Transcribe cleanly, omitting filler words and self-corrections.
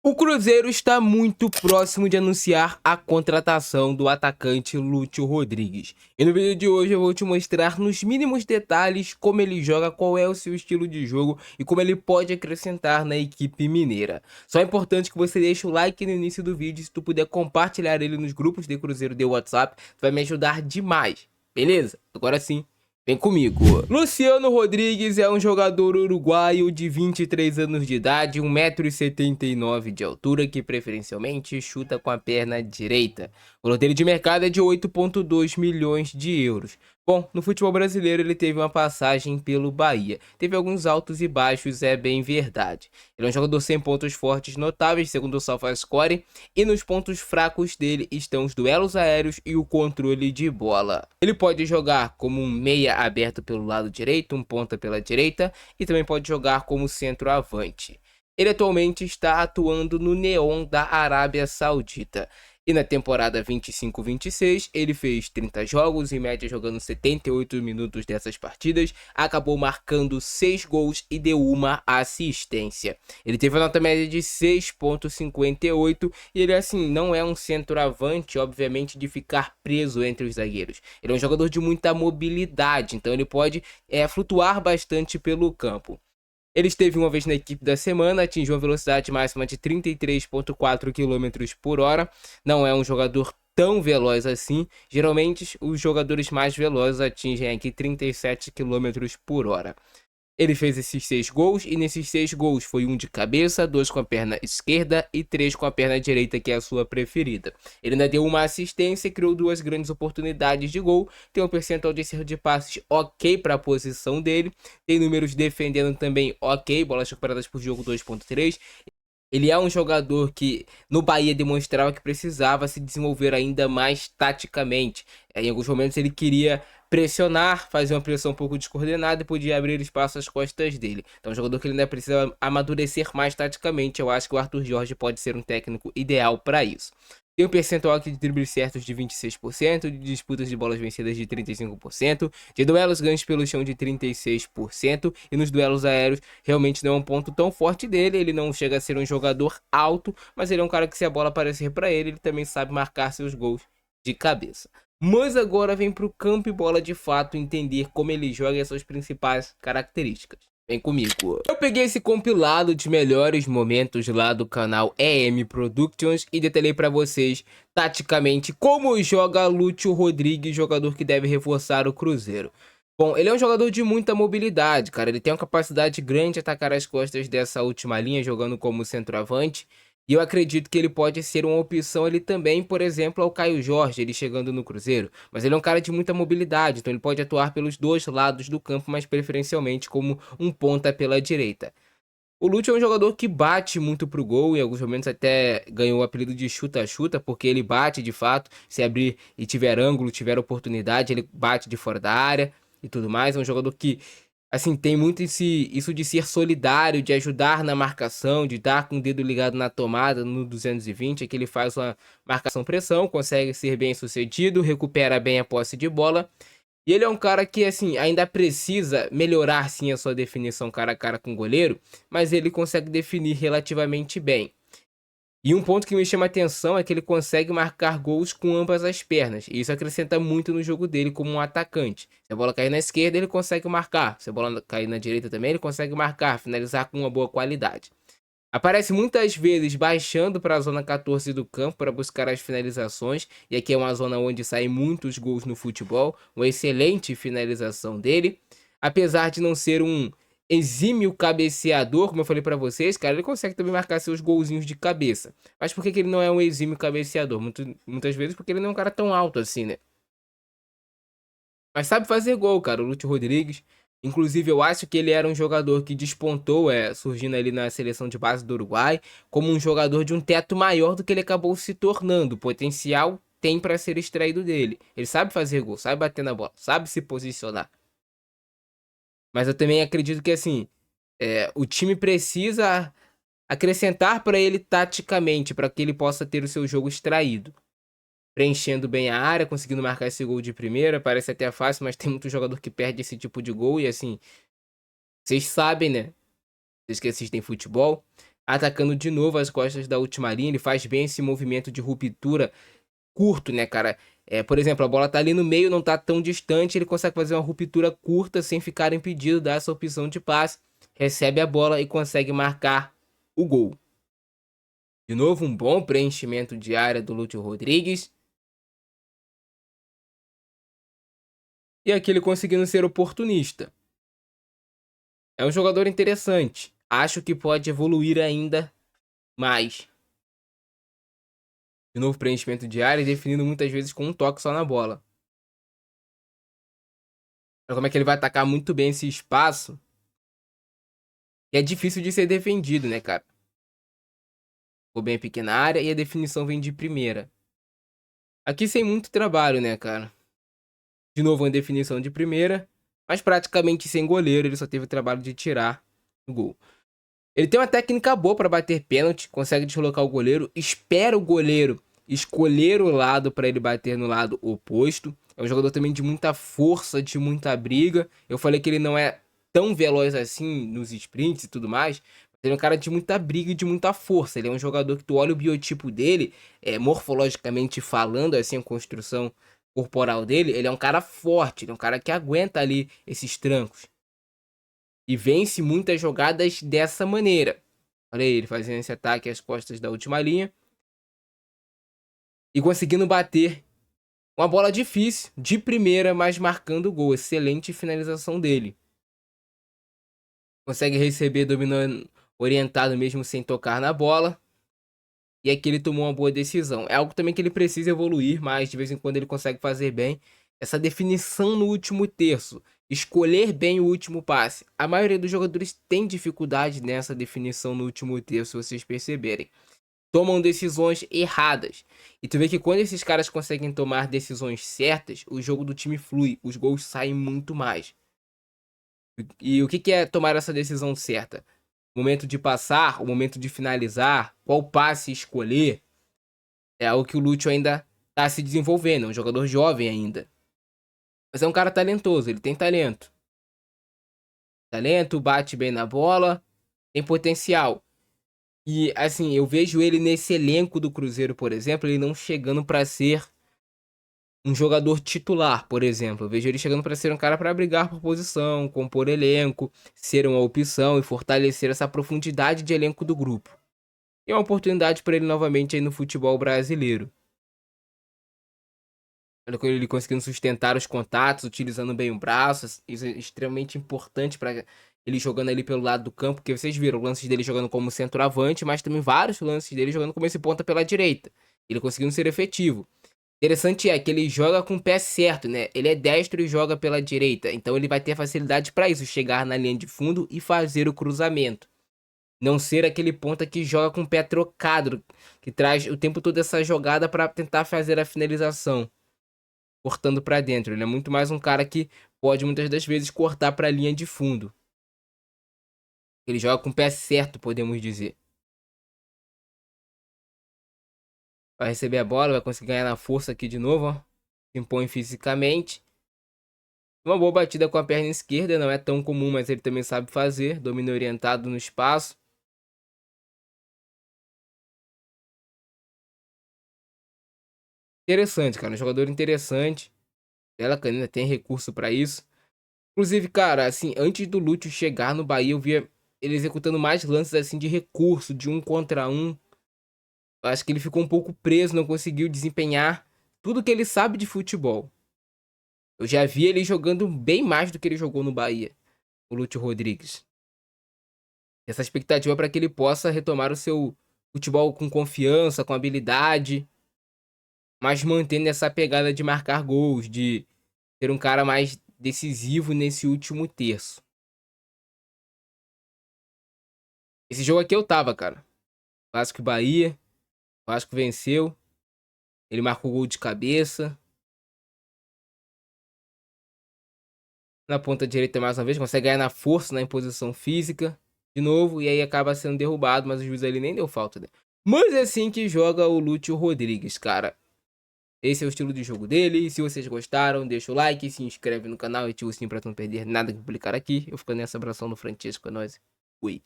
O Cruzeiro está muito próximo de anunciar a contratação do atacante Lúcio Rodrigues. E no vídeo de hoje eu vou te mostrar nos mínimos detalhes como ele joga, qual é o seu estilo de jogo e como ele pode acrescentar na equipe mineira. Só é importante que você deixe o like no início do vídeo, se tu puder compartilhar ele nos grupos de Cruzeiro de WhatsApp, vai me ajudar demais, beleza? Agora sim. Vem comigo. Luciano Rodrigues é um jogador uruguaio de 23 anos de idade, 1,79 m de altura, que preferencialmente chuta com a perna direita. O valor dele de mercado é de 8,2 milhões de euros. Bom, no futebol brasileiro ele teve uma passagem pelo Bahia. Teve alguns altos e baixos, é bem verdade. Ele é um jogador sem pontos fortes notáveis, segundo o SofaScore, e nos pontos fracos dele estão os duelos aéreos e o controle de bola. Ele pode jogar como um meia aberto pelo lado direito, um ponta pela direita, e também pode jogar como centroavante. Ele atualmente está atuando no Neon da Arábia Saudita. E na temporada 25-26, ele fez 30 jogos, em média jogando 78 minutos dessas partidas, acabou marcando 6 gols e deu uma assistência. Ele teve a nota média de 6,58 e ele assim não é um centroavante, obviamente, de ficar preso entre os zagueiros. Ele é um jogador de muita mobilidade, então ele pode flutuar bastante pelo campo. Ele esteve uma vez na equipe da semana, atingiu uma velocidade máxima de 33,4 km por hora. Não é um jogador tão veloz assim. Geralmente, os jogadores mais velozes atingem aqui 37 km por hora. Ele fez esses 6 gols e nesses 6 gols foi um de cabeça, 2 com a perna esquerda e 3 com a perna direita, que é a sua preferida. Ele ainda deu uma assistência e criou 2 grandes oportunidades de gol. Tem um percentual de acerto de passes ok para a posição dele. Tem números defendendo também ok, bolas recuperadas por jogo 2,3. Ele é um jogador que no Bahia demonstrava que precisava se desenvolver ainda mais taticamente. Em alguns momentos ele queria pressionar, fazer uma pressão um pouco descoordenada e podia abrir espaço às costas dele. Então é um jogador que ele ainda precisa amadurecer mais taticamente. Eu acho que o Arthur Jorge pode ser um técnico ideal para isso. Tem um percentual aqui de dribles certos de 26%, de disputas de bolas vencidas de 35%, de duelos ganhos pelo chão de 36%, e nos duelos aéreos realmente não é um ponto tão forte dele. Ele não chega a ser um jogador alto, mas ele é um cara que, se a bola aparecer para ele, ele também sabe marcar seus gols de cabeça. Mas agora vem para o campo e bola de fato entender como ele joga e as suas principais características. Vem comigo. Eu peguei esse compilado de melhores momentos lá do canal EM Productions e detalhei para vocês taticamente como joga Lúcio Rodrigues, jogador que deve reforçar o Cruzeiro. Bom, ele é um jogador de muita mobilidade, cara. Ele tem uma capacidade grande de atacar as costas dessa última linha, jogando como centroavante. E eu acredito que ele pode ser uma opção ali também, por exemplo, ao Caio Jorge, ele chegando no Cruzeiro. Mas ele é um cara de muita mobilidade, então ele pode atuar pelos dois lados do campo, mas preferencialmente como um ponta pela direita. O Lúcio é um jogador que bate muito pro gol, em alguns momentos até ganhou o apelido de chuta-chuta, porque ele bate de fato, se abrir e tiver ângulo, tiver oportunidade, ele bate de fora da área e tudo mais. É um jogador que, assim, tem muito isso de ser solidário, de ajudar na marcação, de estar com o dedo ligado na tomada no 220, é que ele faz uma marcação-pressão, consegue ser bem sucedido, recupera bem a posse de bola. E ele é um cara que, assim, ainda precisa melhorar, sim, a sua definição cara a cara com o goleiro, mas ele consegue definir relativamente bem. E um ponto que me chama a atenção é que ele consegue marcar gols com ambas as pernas, e isso acrescenta muito no jogo dele como um atacante. Se a bola cair na esquerda, ele consegue marcar. Se a bola cair na direita também, ele consegue marcar, finalizar com uma boa qualidade. Aparece muitas vezes baixando para a zona 14 do campo para buscar as finalizações, e aqui é uma zona onde saem muitos gols no futebol, uma excelente finalização dele. Apesar de não ser um exímio cabeceador, como eu falei para vocês, cara, ele consegue também marcar seus golzinhos de cabeça. Mas por que que ele não é um exímio cabeceador? Muitas vezes porque ele não é um cara tão alto assim, né? Mas sabe fazer gol, cara, o Lúcio Rodrigues. Inclusive, eu acho que ele era um jogador que despontou, surgindo ali na seleção de base do Uruguai, como um jogador de um teto maior do que ele acabou se tornando. O potencial tem para ser extraído dele. Ele sabe fazer gol, sabe bater na bola, sabe se posicionar. Mas eu também acredito que, assim, o time precisa acrescentar para ele taticamente, para que ele possa ter o seu jogo extraído. Preenchendo bem a área, conseguindo marcar esse gol de primeira, parece até fácil, mas tem muito jogador que perde esse tipo de gol e, assim, vocês sabem, né? Vocês que assistem futebol, atacando de novo as costas da última linha. Ele faz bem esse movimento de ruptura curto, né, cara? Por exemplo, a bola tá ali no meio, não tá tão distante, ele consegue fazer uma ruptura curta sem ficar impedido, dá essa opção de passe, recebe a bola e consegue marcar o gol. De novo, um bom preenchimento de área do Lúcio Rodrigues. E aqui ele conseguindo ser oportunista. É um jogador interessante. Acho que pode evoluir ainda mais. De novo, preenchimento de área e definindo muitas vezes com um toque só na bola. Olha como é que ele vai atacar muito bem esse espaço. E é difícil de ser defendido, né, cara? Ficou bem pequena área e a definição vem de primeira. Aqui sem muito trabalho, né, cara? De novo, uma definição de primeira, mas praticamente sem goleiro. Ele só teve o trabalho de tirar o gol. Ele tem uma técnica boa para bater pênalti, consegue deslocar o goleiro, espera o goleiro escolher o lado para ele bater no lado oposto. É um jogador também de muita força, de muita briga. Eu falei que ele não é tão veloz assim nos sprints e tudo mais. Ele é um cara de muita briga e de muita força. Ele é um jogador que tu olha o biotipo dele, morfologicamente falando, assim, a construção corporal dele, ele é um cara forte, ele é um cara que aguenta ali esses trancos. E vence muitas jogadas dessa maneira. Olha aí, ele fazendo esse ataque às costas da última linha. E conseguindo bater uma bola difícil, de primeira, mas marcando o gol. Excelente finalização dele. Consegue receber dominando, orientado mesmo sem tocar na bola. E aqui ele tomou uma boa decisão. É algo também que ele precisa evoluir, mas de vez em quando ele consegue fazer bem. Essa definição no último terço. Escolher bem o último passe. A maioria dos jogadores tem dificuldade nessa definição no último terço, se vocês perceberem. Tomam decisões erradas. E tu vê que quando esses caras conseguem tomar decisões certas, o jogo do time flui. Os gols saem muito mais. E o que é tomar essa decisão certa? O momento de passar, o momento de finalizar, qual passe escolher, é algo que o Lúcio ainda tá se desenvolvendo, é um jogador jovem ainda. Mas é um cara talentoso, ele tem talento. Talento, bate bem na bola, tem potencial. E assim, eu vejo ele nesse elenco do Cruzeiro, por exemplo, ele não chegando pra ser um jogador titular, por exemplo. Eu vejo ele chegando pra ser um cara pra brigar por posição, compor elenco, ser uma opção e fortalecer essa profundidade de elenco do grupo. E é uma oportunidade para ele novamente aí no futebol brasileiro. Olha como ele conseguindo sustentar os contatos, utilizando bem o braço. Isso é extremamente importante para ele jogando ali pelo lado do campo, porque vocês viram lances dele jogando como centroavante, mas também vários lances dele jogando como esse ponta pela direita. Ele conseguindo ser efetivo. Interessante é que ele joga com o pé certo, né? Ele é destro e joga pela direita, então ele vai ter facilidade para isso, chegar na linha de fundo e fazer o cruzamento. Não ser aquele ponta que joga com o pé trocado, que traz o tempo todo essa jogada para tentar fazer a finalização, cortando para dentro. Ele é muito mais um cara que pode muitas das vezes cortar para a linha de fundo. Ele joga com o pé certo, podemos dizer. Vai receber a bola, vai conseguir ganhar na força aqui de novo, ó. Se impõe fisicamente. Uma boa batida com a perna esquerda, não é tão comum, mas ele também sabe fazer. Domínio orientado no espaço. Interessante, cara. Um jogador interessante. Ela Canina tem recurso pra isso. Inclusive, cara, assim, antes do Lúcio chegar no Bahia, eu via ele executando mais lances assim de recurso, de um contra um. Eu acho que ele ficou um pouco preso, não conseguiu desempenhar tudo que ele sabe de futebol. Eu já vi ele jogando bem mais do que ele jogou no Bahia, o Lúcio Rodrigues. Essa expectativa para que ele possa retomar o seu futebol com confiança, com habilidade, mas mantendo essa pegada de marcar gols, de ser um cara mais decisivo nesse último terço. Esse jogo aqui eu tava, cara. Vasco e Bahia. Vasco venceu. Ele marcou gol de cabeça. Na ponta direita mais uma vez. Consegue ganhar na força, na imposição física. De novo. E aí acaba sendo derrubado. Mas o juiz ali nem deu falta, né? Mas é assim que joga o Lúcio Rodrigues, cara. Esse é o estilo de jogo dele. Se vocês gostaram, deixa o like, se inscreve no canal e ativa o sininho pra tu não perder nada que publicar aqui. Eu fico nessa abração do Francisco. É nóis. Fui.